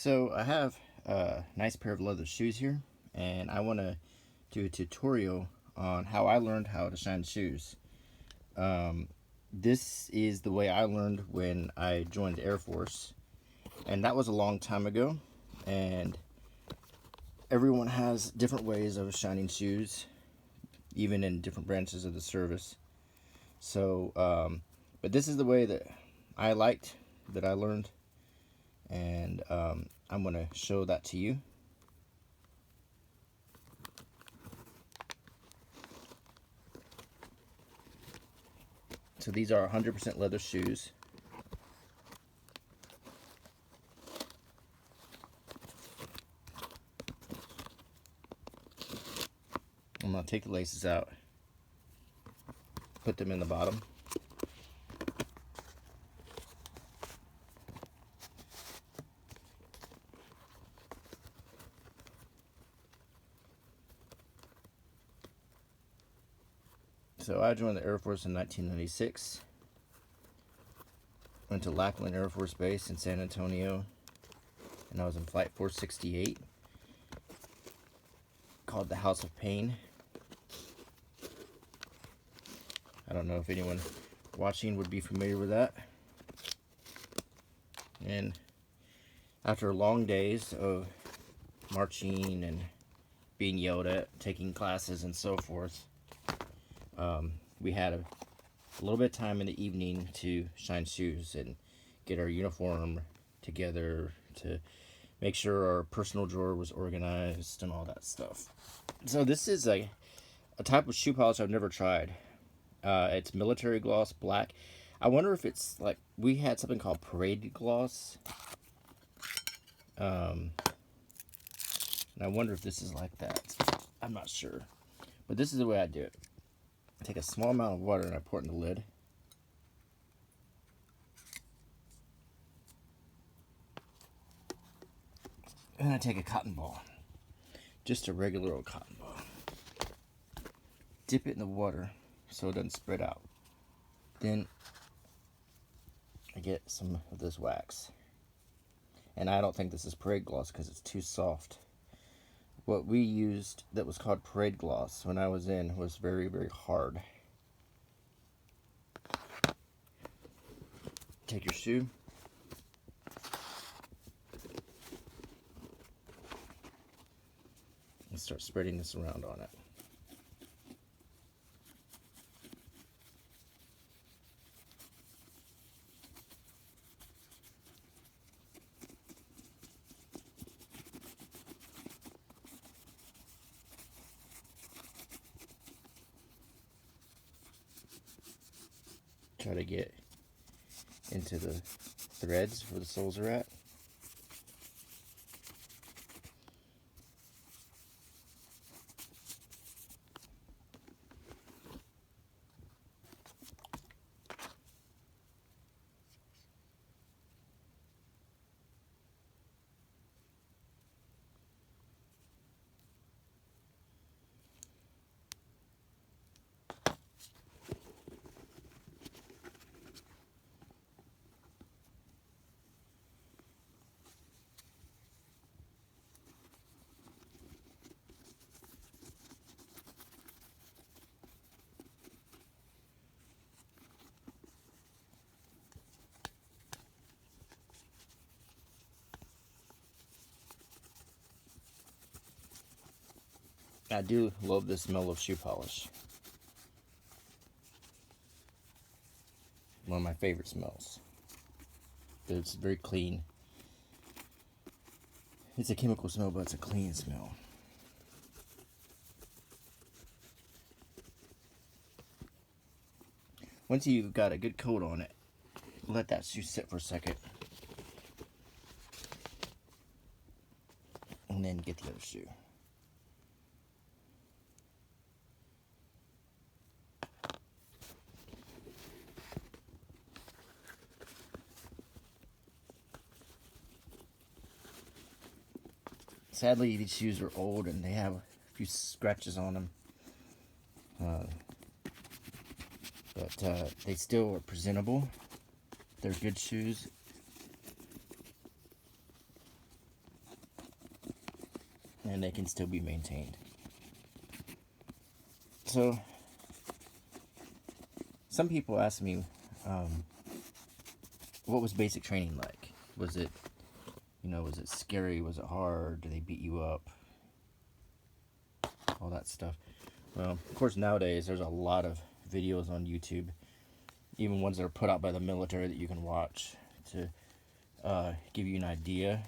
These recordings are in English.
So I have a nice pair of leather shoes here, and I want to do a tutorial on how I learned how to shine shoes. This is the way I learned when I joined the Air Force, and that was a long time ago, and everyone has different ways of shining shoes, even in different branches of the service. But this is the way that I liked, that I learned, and I'm going to show that to you. So these are 100% leather shoes. I'm going to take the laces out, put them in the bottom. So I joined the Air Force in 1996. Went to Lackland Air Force Base in San Antonio, and I was in Flight 468, called the House of Pain. I don't know if anyone watching would be familiar with that. And after long days of marching and being yelled at, taking classes and so forth, we had a little bit of time in the evening to shine shoes and get our uniform together, to make sure our personal drawer was organized and all that stuff. So this is a type of shoe polish I've never tried. It's military gloss black. I wonder if it's like, we had something called parade gloss. And I wonder if this is like that. I'm not sure. But this is the way I do it. I take a small amount of water and I pour it in the lid. And I take a cotton ball. Just a regular old cotton ball. Dip it in the water so it doesn't spread out. Then I get some of this wax. And I don't think this is parade gloss because it's too soft. What we used that was called parade gloss when I was in was very, very hard. Take your shoe. And start spreading this around on it. Try to get into the threads where the soles are at. I do love the smell of shoe polish. One of my favorite smells. It's very clean. It's a chemical smell, but it's a clean smell. Once you've got a good coat on it, let that shoe sit for a second. And then get the other shoe. Sadly, these shoes are old and they have a few scratches on them. But they still are presentable. They're good shoes. and they can still be maintained. So some people ask me, what was basic training like? Was it, was it scary? Was it hard? Did they beat you up? All that stuff. Well, of course, nowadays there's a lot of videos on YouTube, even ones that are put out by the military that you can watch to give you an idea.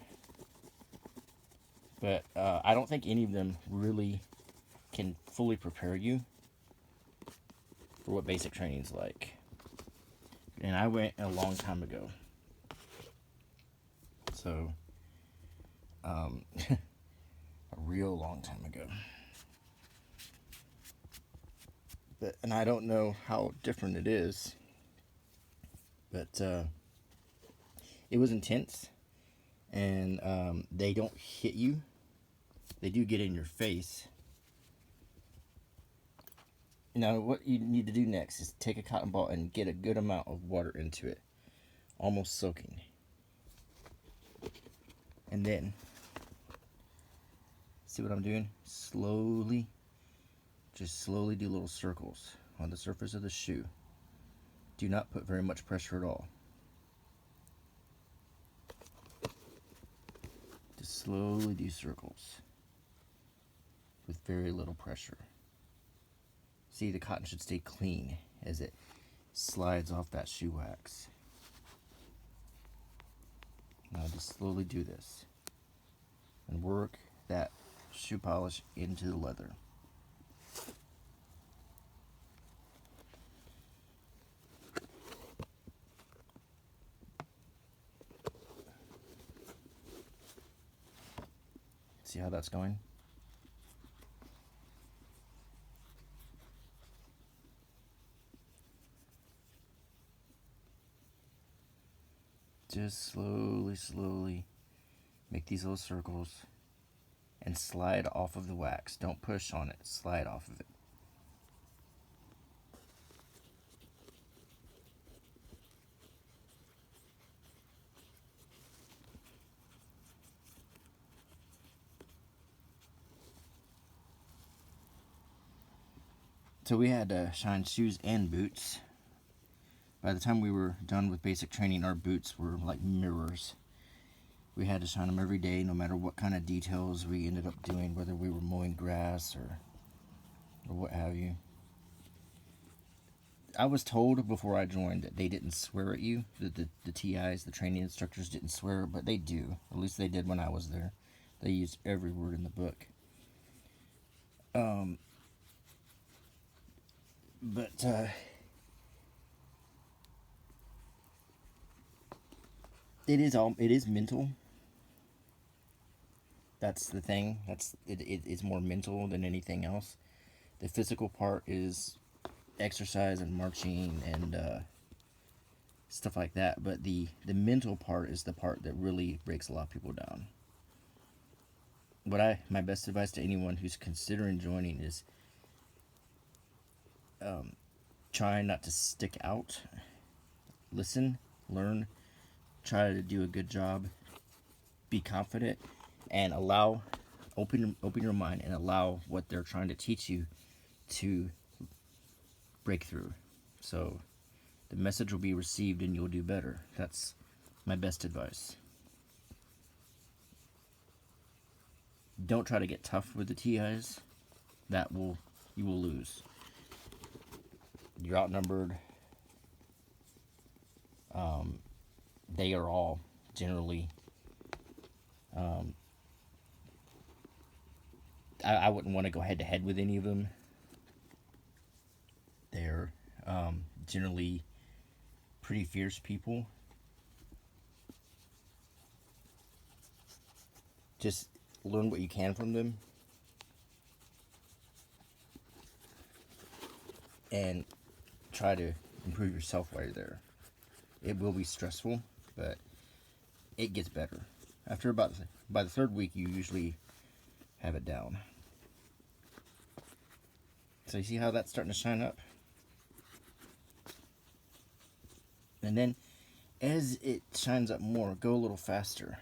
But I don't think any of them really can fully prepare you for what basic training's like. And I went a long time ago. So, a real long time ago. And I don't know how different it is, but it was intense, and they don't hit you. They do get in your face. Now, what you need to do next is take a cotton ball and get a good amount of water into it, almost soaking. And then, see what I'm doing? Slowly, just slowly do little circles on the surface of the shoe. Do not put very much pressure at all. Just slowly do circles with very little pressure. See, the cotton should stay clean as it slides off that shoe wax. Now just slowly do this and work that shoe polish into the leather. See how that's going? Just slowly make these little circles and slide off of the wax. Don't push on it, slide off of it. So we had to shine shoes and boots. By the time we were done with basic training, our boots were like mirrors. We had to shine them every day, no matter what kind of details we ended up doing, whether we were mowing grass or what have you. I was told before I joined that they didn't swear at you, that the TIs, the training instructors didn't swear, but they do. At least they did when I was there. They used every word in the book. But it is mental. That's the thing. It's more mental than anything else. The physical part is exercise and marching and stuff like that. But the mental part is the part that really breaks a lot of people down. My best advice to anyone who's considering joining is try not to stick out. Listen, learn, try to do a good job. Be confident and open your mind and allow what they're trying to teach you to break through. So the message will be received and you'll do better. That's my best advice. Don't try to get tough with the TIs. You will lose. You're outnumbered. They are all generally I wouldn't want to go head to head with any of them. They're generally pretty fierce people. Just learn what you can from them. And try to improve yourself while you're there. It will be stressful, but it gets by the third week, you usually have it down. So you see how that's starting to shine up? And then as it shines up more, go a little faster.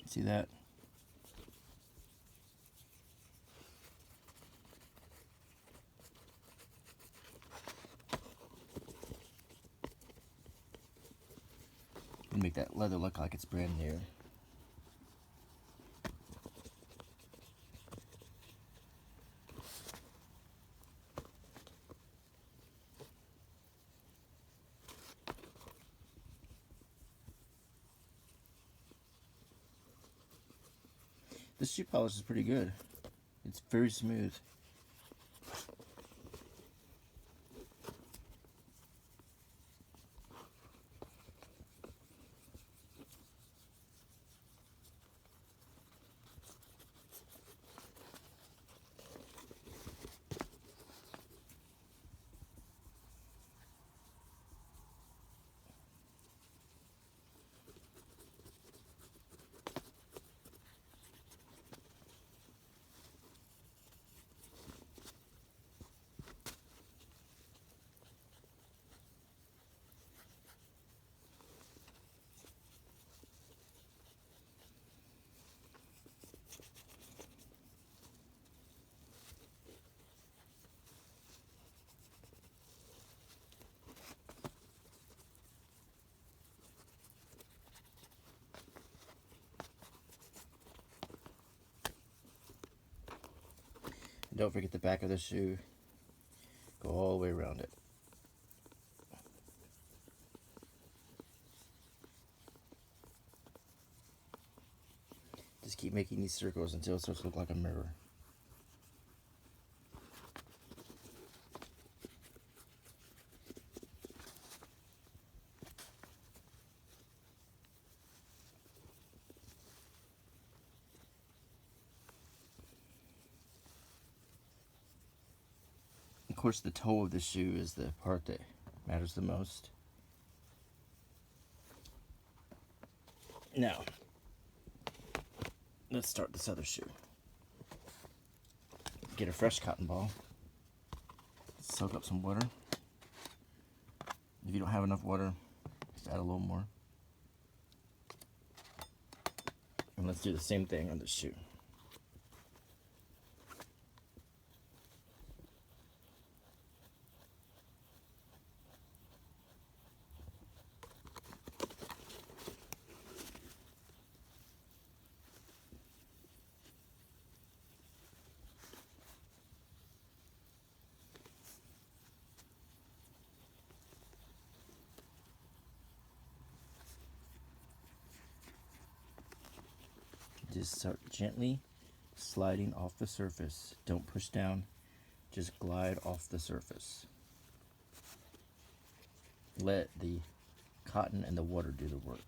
See that? And make that leather look like it's brand new. This shoe polish is pretty good. It's very smooth. And don't forget the back of the shoe. Go all the way around it. Just keep making these circles until it starts to look like a mirror. Of course, the toe of the shoe is the part that matters the most. Now, let's start this other shoe. Get a fresh cotton ball. Soak up some water. If you don't have enough water, just add a little more. And let's do the same thing on this shoe. Just start gently sliding off the surface. Don't push down, just glide off the surface. Let the cotton and the water do the work.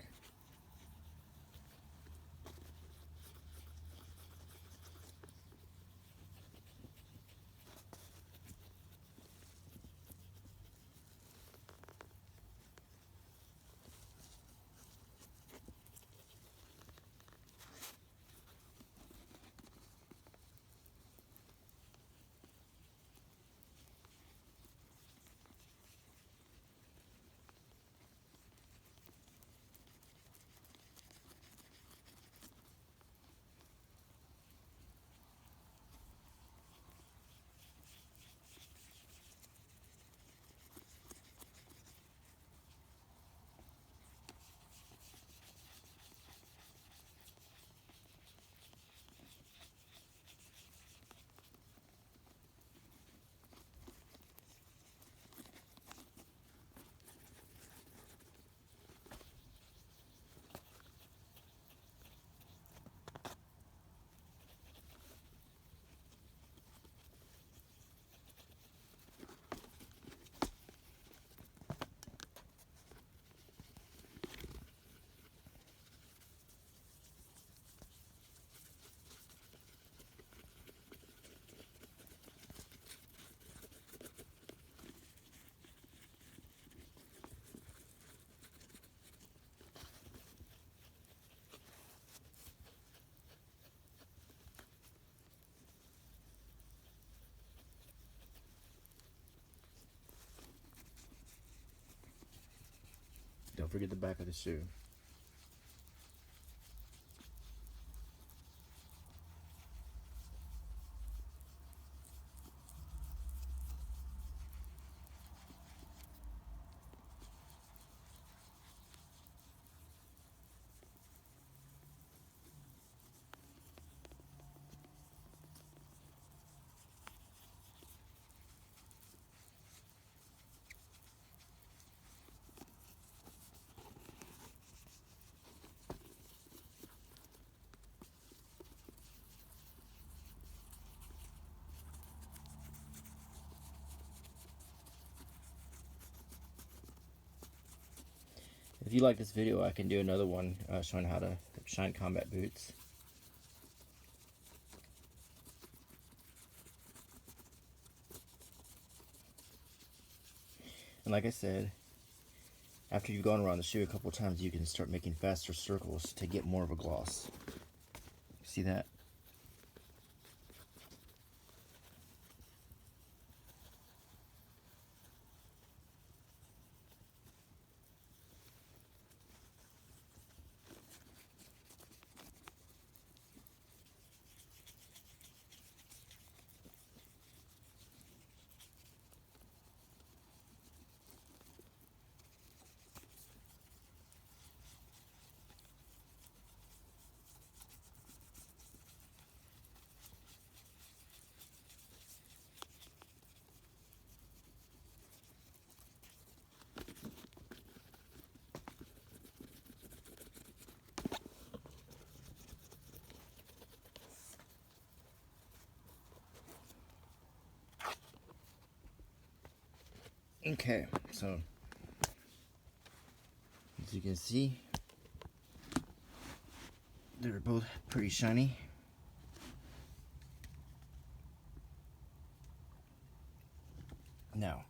Don't forget the back of the shoe. If you like this video, I can do another one showing how to shine combat boots. And like I said, after you've gone around the shoe a couple times, you can start making faster circles to get more of a gloss. See that? Okay, so as you can see, they're both pretty shiny. Now,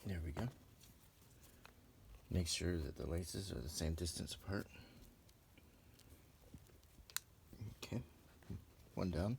there we go. Make sure that the laces are the same distance apart. Okay, one down.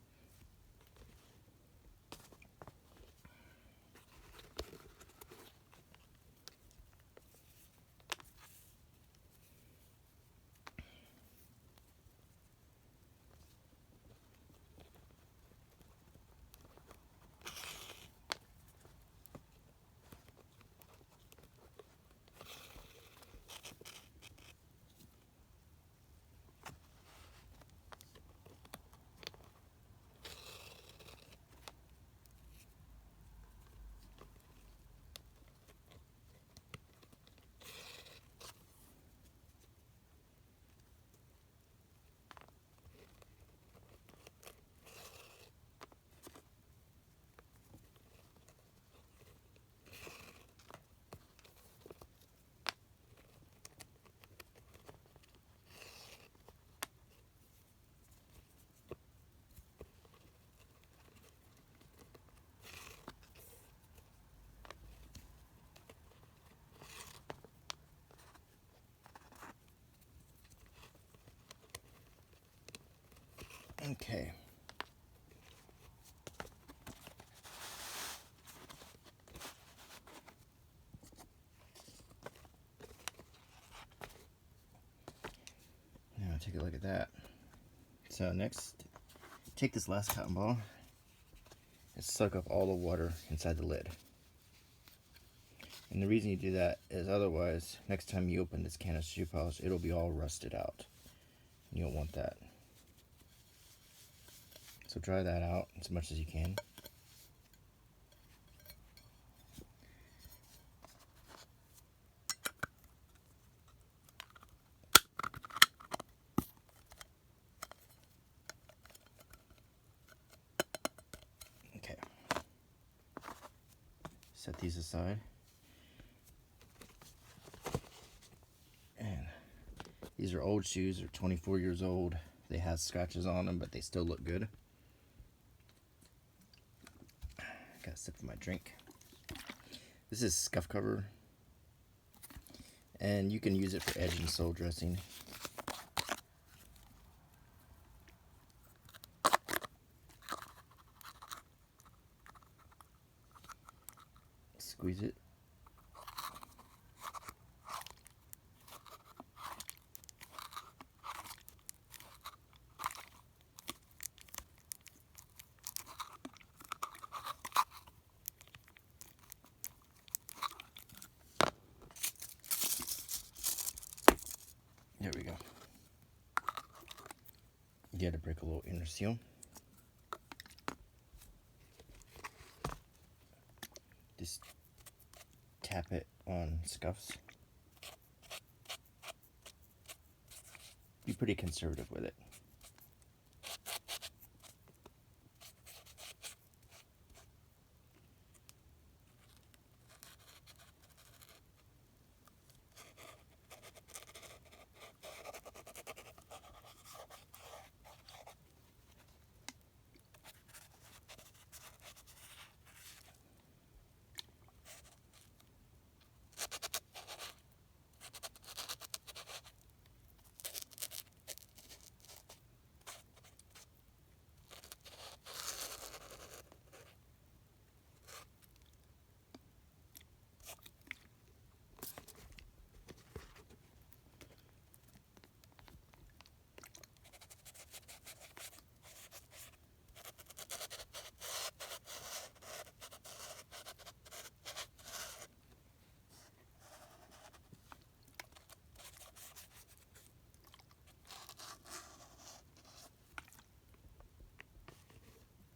Okay. Now take a look at that. So next, take this last cotton ball and suck up all the water inside the lid. And the reason you do that is otherwise, next time you open this can of shoe polish, it'll be all rusted out. You don't want that. So dry that out as much as you can. Okay. Set these aside. These are old shoes. They're 24 years old. They have scratches on them, but they still look good. Got a sip of my drink. This is scuff cover, and you can use it for edge and sole dressing. Squeeze it. There we go. You had to break a little inner seal. Just tap it on scuffs. Be pretty conservative with it.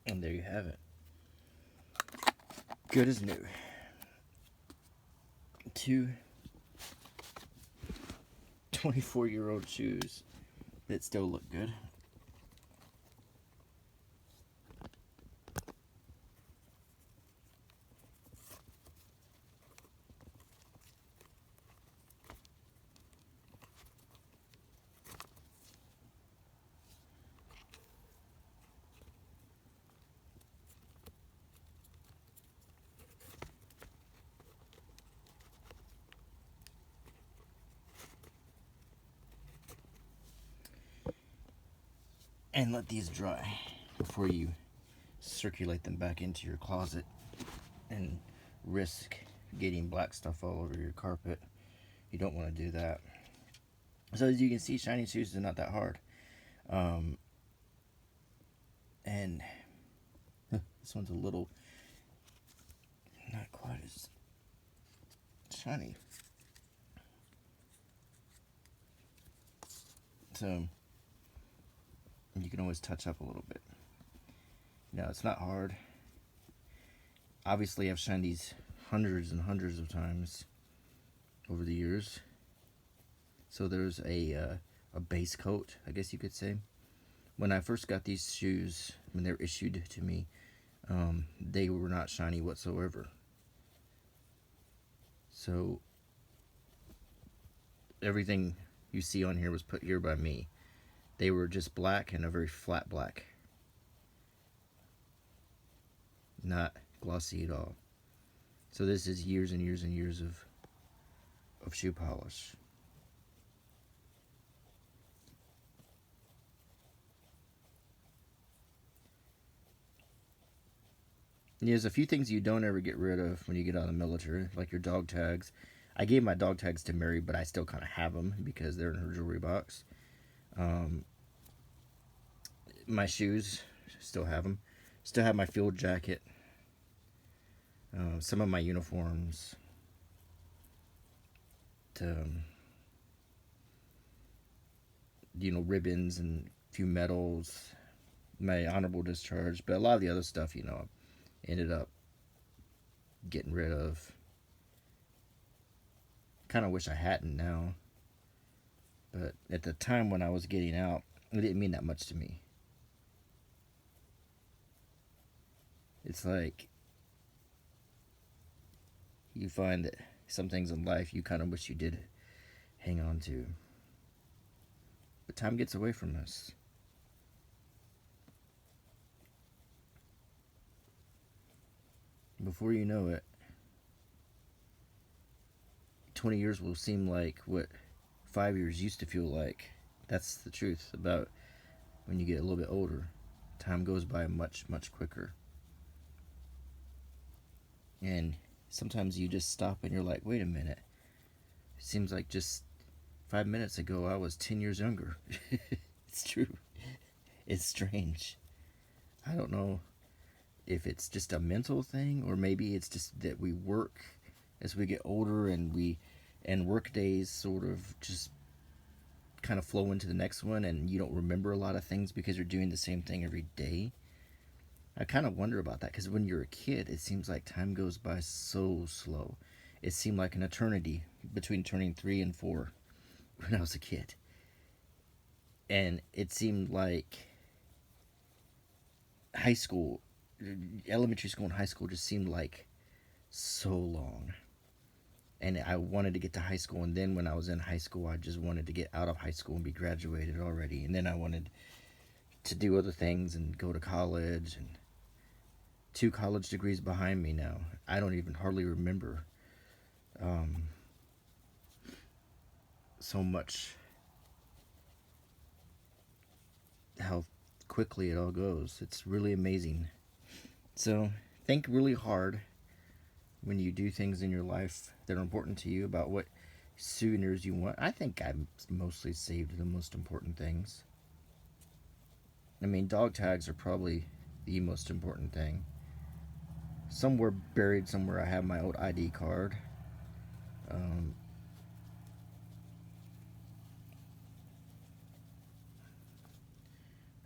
And there you have it. Good as new. 2 24-year-old shoes that still look good. And let these dry before you circulate them back into your closet and risk getting black stuff all over your carpet. You don't want to do that. So as you can see, shiny shoes are not that hard. And this one's a little not quite as shiny. So you can always touch up a little bit. Now, it's not hard. Obviously, I've shined these hundreds and hundreds of times over the years. So there's a base coat, I guess you could say. When I first got these shoes, when they were issued to me, they were not shiny whatsoever. So everything you see on here was put here by me. They were just black and a very flat black. Not glossy at all. So this is years and years and years of shoe polish. There's a few things you don't ever get rid of when you get out of the military, like your dog tags. I gave my dog tags to Mary, but I still kind of have them because they're in her jewelry box. My shoes, still have them. Still have my field jacket. Some of my uniforms. Ribbons and a few medals. My honorable discharge. But a lot of the other stuff, ended up getting rid of. Kind of wish I hadn't now. But at the time when I was getting out, it didn't mean that much to me. It's like you find that some things in life you kind of wish you did hang on to. But time gets away from us. Before you know it, 20 years will seem like what 5 years used to feel like. That's the truth about when you get a little bit older. Time goes by much, much quicker. And sometimes you just stop and you're like, wait a minute. It seems like just 5 minutes ago I was 10 years younger. It's true. It's strange. I don't know if it's just a mental thing, or maybe it's just that we work as we get older, and work days sort of just kind of flow into the next one, and you don't remember a lot of things because you're doing the same thing every day. I kind of wonder about that, because when you're a kid, it seems like time goes by so slow. It seemed like an eternity between turning 3 and 4 when I was a kid. And it seemed like high school, elementary school and high school just seemed like so long. And I wanted to get to high school, and then when I was in high school, I just wanted to get out of high school and be graduated already. And then I wanted to do other things and go to college, and 2 college degrees behind me now. I don't even hardly remember so much how quickly it all goes. It's really amazing. So think really hard when you do things in your life that are important to you about what souvenirs you want. I think I mostly saved the most important things. I mean, dog tags are probably the most important thing. Somewhere buried somewhere, I have my old ID card. Um,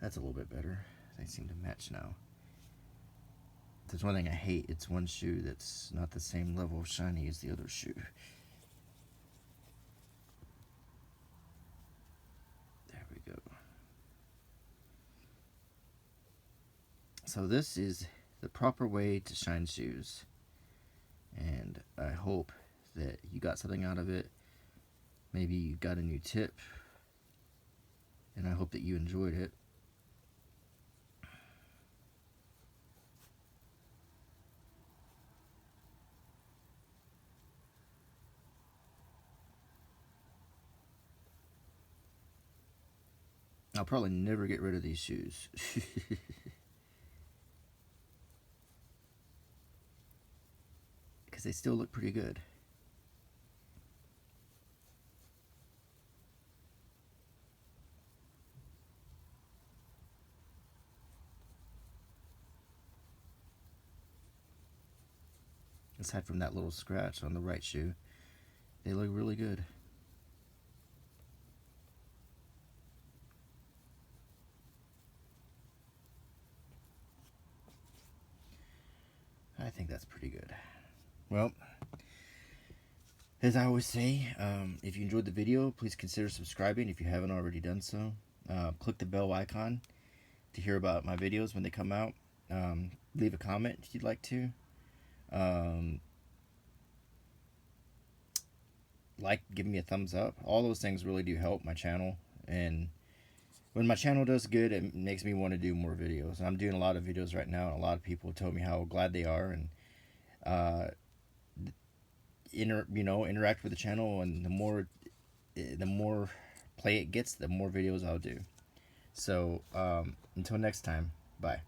that's a little bit better. They seem to match now. There's one thing I hate. It's one shoe that's not the same level of shiny as the other shoe. There we go. So this is the proper way to shine shoes. And I hope that you got something out of it. Maybe you got a new tip. And I hope that you enjoyed it. I'll probably never get rid of these shoes. Because they still look pretty good. Aside from that little scratch on the right shoe, they look really good. I think that's pretty good. Well, as I always say, if you enjoyed the video, please consider subscribing if you haven't already done so. Click the bell icon to hear about my videos when they come out. Leave a comment if you'd like to. Give me a thumbs up. All those things really do help my channel. And when my channel does good, it makes me want to do more videos. And I'm doing a lot of videos right now, and a lot of people told me how glad they are, and interact with the channel. And the more play it gets, the more videos I'll do. So until next time, bye.